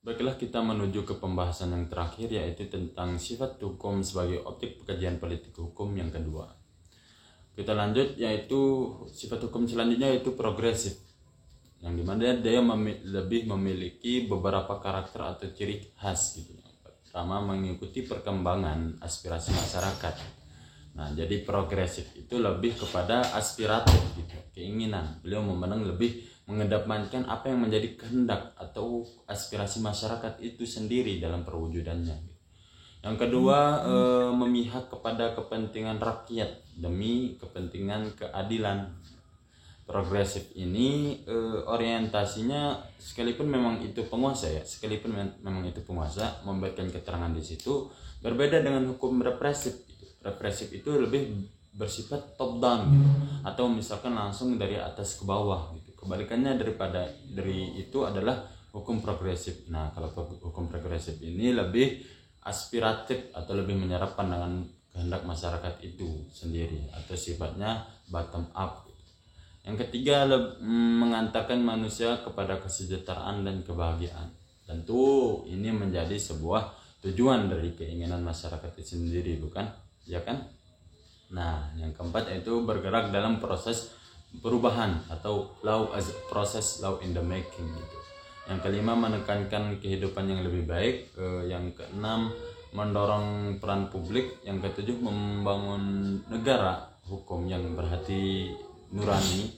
Baiklah, kita menuju ke pembahasan yang terakhir, yaitu tentang sifat hukum sebagai objek pekajian politik hukum yang kedua. Kita lanjut, yaitu sifat hukum selanjutnya yaitu progresif, yang dimana dia lebih memiliki beberapa karakter atau ciri khas gitu. Pertama, mengikuti perkembangan aspirasi masyarakat. Nah, jadi progresif itu lebih kepada aspiratif gitu, keinginan. Beliau memandang lebih mengedepankan apa yang menjadi kehendak atau aspirasi masyarakat itu sendiri dalam perwujudannya. Yang kedua, memihak kepada kepentingan rakyat demi kepentingan keadilan. Progresif ini orientasinya, sekalipun memang itu penguasa ya, memang itu penguasa memberikan keterangan di situ, berbeda dengan hukum represif. Represif itu lebih bersifat top down gitu, atau misalkan langsung dari atas ke bawah gitu. Kebalikannya dari itu adalah hukum progresif. Nah, kalau hukum progresif ini lebih aspiratif atau lebih menyerap pandangan kehendak masyarakat itu sendiri, atau sifatnya bottom up gitu. Yang ketiga, mengantarkan manusia kepada kesejahteraan dan kebahagiaan. Tentu ini menjadi sebuah tujuan dari keinginan masyarakat itu sendiri, bukan? Ya kan? Nah, yang keempat yaitu bergerak dalam proses perubahan atau proses law in the making gitu. Yang kelima, menekankan kehidupan yang lebih baik. Yang keenam, mendorong peran publik. Yang ketujuh, membangun negara hukum yang berhati nurani.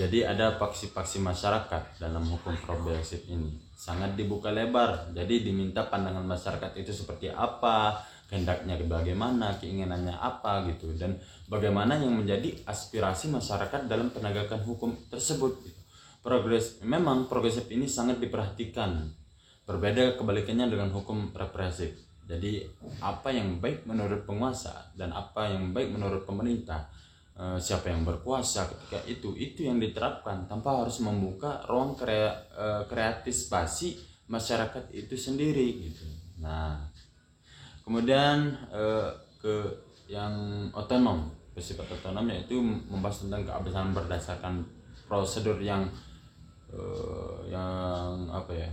Jadi ada faksi-faksi masyarakat dalam hukum progresif ini. Sangat dibuka lebar. Jadi diminta pandangan masyarakat itu seperti apa, kehendaknya bagaimana, keinginannya apa gitu, dan bagaimana yang menjadi aspirasi masyarakat dalam penegakan hukum tersebut gitu. Memang progresif ini sangat diperhatikan, berbeda kebalikannya dengan hukum represif. Jadi apa yang baik menurut penguasa dan apa yang baik menurut pemerintah, siapa yang berkuasa ketika itu yang diterapkan tanpa harus membuka ruang kreatisasi masyarakat itu sendiri gitu. Nah, kemudian ke yang otonom, bersifat otonom, yaitu membahas tentang keabsahan berdasarkan prosedur yang apa ya,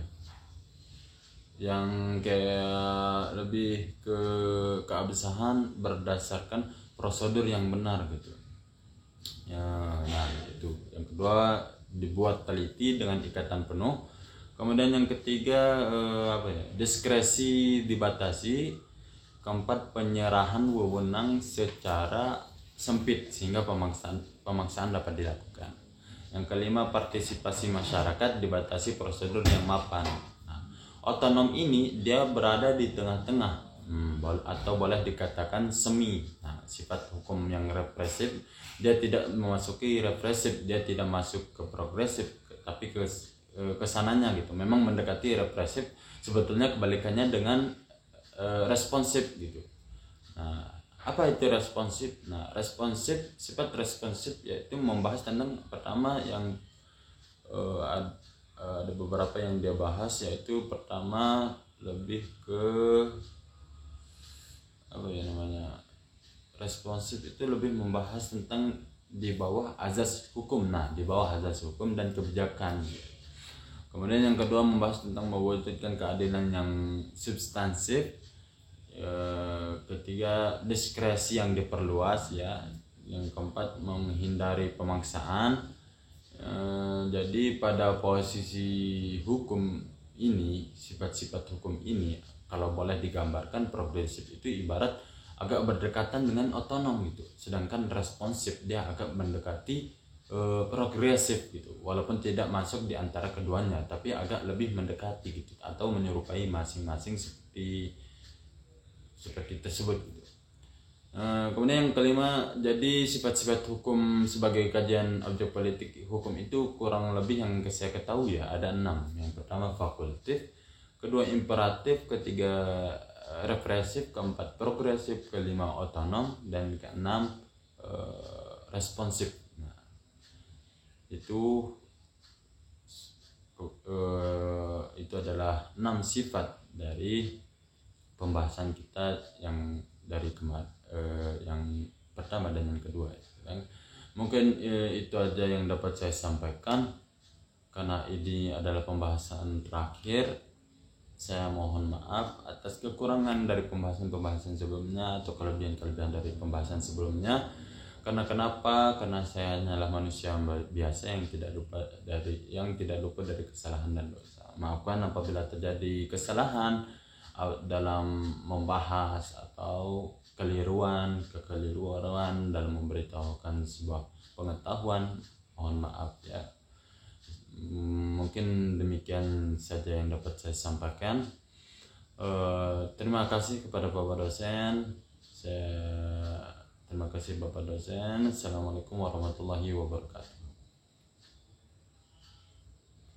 yang kayak lebih ke keabsahan berdasarkan prosedur yang benar gitu ya. Nah, itu yang kedua, dibuat teliti dengan ikatan penuh. Kemudian yang ketiga, diskresi dibatasi. Keempat, penyerahan wewenang secara sempit sehingga pemaksaan dapat dilakukan. Yang kelima, partisipasi masyarakat dibatasi prosedur yang mapan. Nah, otonom ini dia berada di tengah-tengah, atau boleh dikatakan semi. Nah, sifat hukum yang represif, dia tidak memasuki represif, dia tidak masuk ke progresif, tapi ke kesananya gitu. Memang mendekati represif, sebetulnya kebalikannya dengan responsif gitu. Nah, apa itu responsif? Nah, sifat responsif yaitu membahas tentang, pertama yang ada beberapa yang dia bahas, yaitu pertama lebih ke responsif itu lebih membahas tentang di bawah azas hukum. Nah, di bawah azas hukum dan kebijakan. Kemudian yang kedua, membahas tentang mewujudkan keadilan yang substansif. Ketiga, diskresi yang diperluas ya. Yang keempat, menghindari pemaksaan. Jadi pada posisi hukum ini, sifat-sifat hukum ini, kalau boleh digambarkan, progresif itu ibarat agak berdekatan dengan otonom gitu, sedangkan responsif dia agak mendekati progresif gitu, walaupun tidak masuk di antara keduanya, tapi agak lebih mendekati gitu, atau menyerupai masing-masing seperti tersebut gitu. Kemudian yang kelima, jadi sifat-sifat hukum sebagai kajian objek politik hukum itu kurang lebih yang saya ketahui ya ada 6. Yang pertama fakultatif, kedua imperatif, ketiga represif, keempat progresif, kelima otonom, dan keenam responsif. Nah, itu adalah 6 sifat dari pembahasan kita yang dari yang pertama dan yang kedua. Mungkin itu aja yang dapat saya sampaikan, karena ini adalah pembahasan terakhir. Saya mohon maaf atas kekurangan dari pembahasan-pembahasan sebelumnya atau kelebihan-kelebihan dari pembahasan sebelumnya. Karena kenapa? Karena saya hanyalah manusia biasa yang tidak lupa dari kesalahan dan dosa. Maafkan apabila terjadi kesalahan dalam membahas atau kekeliruan dalam memberitahukan sebuah pengetahuan. Mohon maaf ya. Mungkin demikian saja yang dapat saya sampaikan. Terima kasih kepada Bapak dosen. Terima kasih Bapak dosen. Assalamualaikum warahmatullahi wabarakatuh.